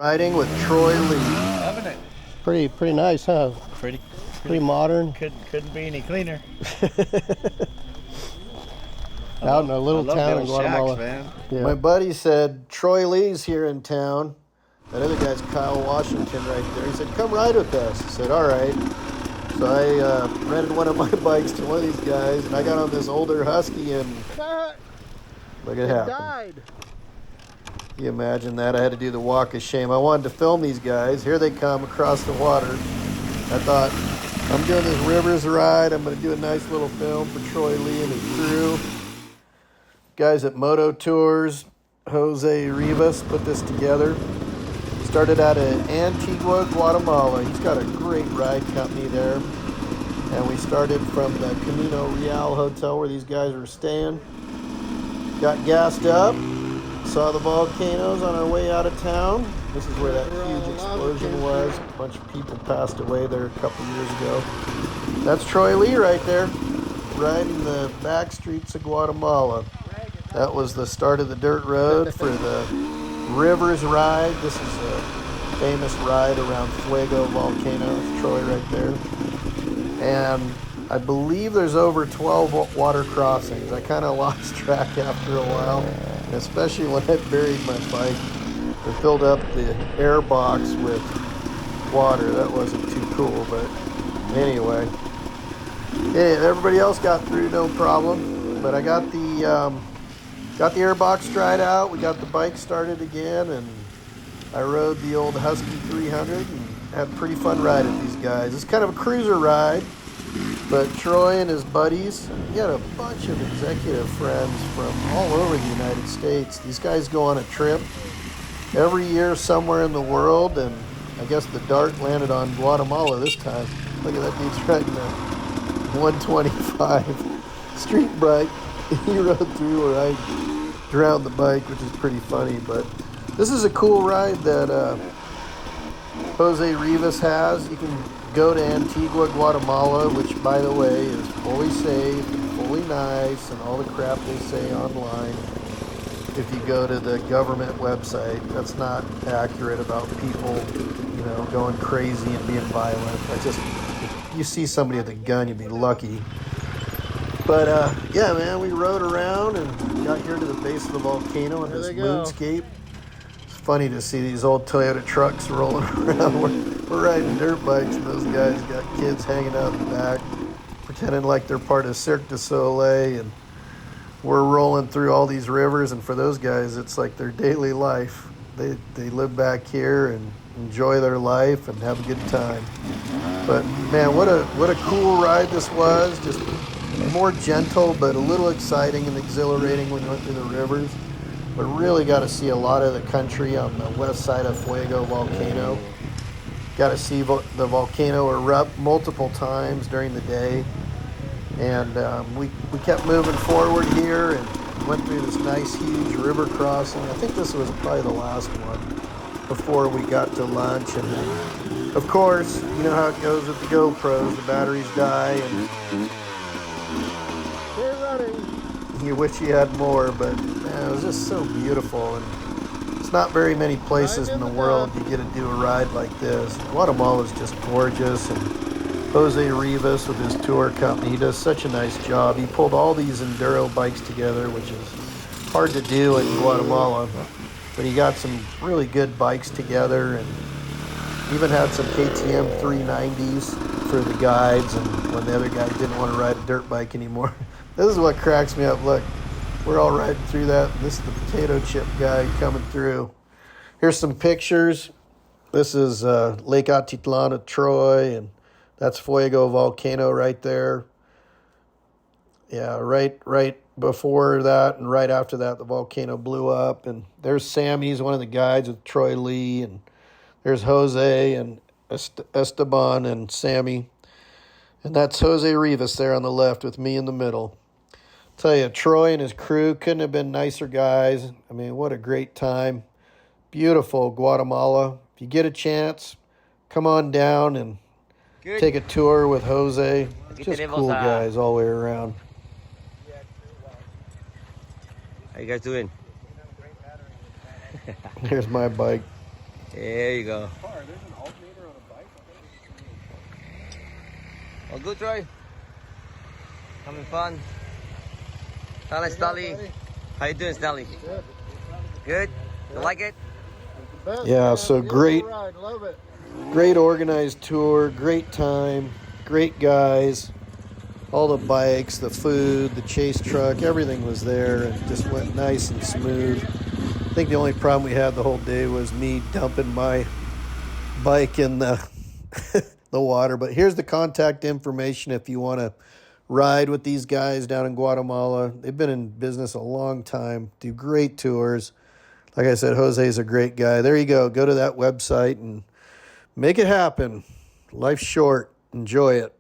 Riding with Troy Lee. Loving it. Pretty nice, huh? Pretty modern. Couldn't be any cleaner. Out in a little town in Guatemala. Shacks, man. Yeah. My buddy said Troy Lee's here in town. That other guy's Kyle Washington right there. He said, "Come ride with us." I said, "All right." So I rented one of my bikes to one of these guys, and I got on this older Husky, and look at it happen. Died. Can you imagine that? I had to do the walk of shame. I wanted to film these guys. Here they come across the water. I thought, I'm doing this rivers ride. I'm going to do a nice little film for Troy Lee and his crew. Guys at Moto Tours, Jose Rivas put this together. Started out at Antigua, Guatemala. He's got a great ride company there. And we started from the Camino Real Hotel where these guys were staying. Got gassed up. Saw the volcanoes on our way out of town. This is where that huge explosion was. A bunch of people passed away there a couple years ago. That's Troy Lee right there, riding the back streets of Guatemala. That was the start of the dirt road for the Rivers Ride. This is a famous ride around Fuego Volcano. It's Troy right there. And I believe there's over 12 water crossings. I kind of lost track after a while. Especially when I buried my bike and filled up the air box with water. That wasn't too cool, but anyway. Hey, everybody else got through no problem, but I got the air box dried out. We got the bike started again, and I rode the old Husky 300 and had a pretty fun ride at these guys. It's kind of a cruiser ride. But Troy and his buddies, he had a bunch of executive friends from all over the United States. These guys go on a trip every year somewhere in the world, and I guess the dart landed on Guatemala this time. Look at that dude's riding a 125 street bike. He rode through where I drowned the bike, which is pretty funny. But this is a cool ride that Jose Rivas has. You can go to Antigua, Guatemala, which, by the way, is fully safe and fully nice and all the crap they say online. If you go to the government website, that's not accurate about people, going crazy and being violent. If you see somebody with a gun, you'd be lucky. But, yeah, man, we rode around and got here to the base of the volcano in this moonscape. Funny to see these old Toyota trucks rolling around. We're riding dirt bikes, and those guys got kids hanging out in the back, pretending like they're part of Cirque du Soleil, and we're rolling through all these rivers, and for those guys, it's like their daily life. They live back here and enjoy their life and have a good time. But, man, what a cool ride this was. Just more gentle, but a little exciting and exhilarating when you went through the rivers. But really got to see a lot of the country on the west side of Fuego Volcano. Got to see the volcano erupt multiple times during the day. And we kept moving forward here and went through this nice, huge river crossing. I think this was probably the last one before we got to lunch. And then, of course, you know how it goes with the GoPros. The batteries die, and They're running. You wish you had more, but man, it was just so beautiful. And it's not very many places in the world you get to do a ride like this. Guatemala is just gorgeous, and Jose Rivas with his tour company, he does such a nice job. He pulled all these enduro bikes together, which is hard to do in Guatemala, but he got some really good bikes together, and even had some KTM 390s for the guides, and when the other guy didn't want to ride a dirt bike anymore. This is what cracks me up. Look, we're all riding through that. This is the potato chip guy coming through. Here's some pictures. This is Lake Atitlán at Troy, and that's Fuego Volcano right there. Yeah, right before that and right after that, the volcano blew up. And there's Sam. He's one of the guides with Troy Lee. And there's Jose and Esteban and Sammy. And that's Jose Rivas there on the left with me in the middle. Tell you, Troy and his crew couldn't have been nicer guys. I mean, what a great time. Beautiful Guatemala. If you get a chance, come on down and take a tour with Jose. Just cool guys all the way around. How you guys doing? Here's my bike. There you go. Car, there's an alternator on a bike. All good, Troy? Having fun? Hello, Stanley. How you doing, Stanley? Good. Good? You like it? The best, Yeah, man. so Beautiful great. ride. Love it. Great organized tour, great time, great guys. All the bikes, the food, the chase truck, everything was there and just went nice and smooth. I think the only problem we had the whole day was me dumping my bike in the the water. But here's the contact information if you want to ride with these guys down in Guatemala. They've been in business a long time, do great tours. Like I said, Jose's a great guy. There you go. Go to that website and make it happen. Life's short. Enjoy it.